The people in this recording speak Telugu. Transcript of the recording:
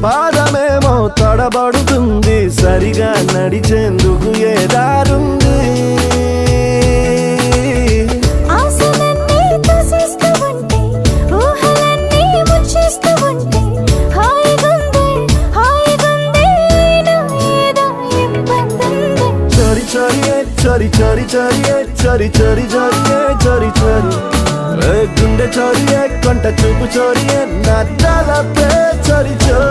పాదమేమో తడబడుతుంది, సరిగా నడిచేందుకు ఏ దారుంది? చరి చరి చరి చరి చరి చరి చరి చరి గుండె చరి కంట చూపు చరి నా తలపే చరి చరి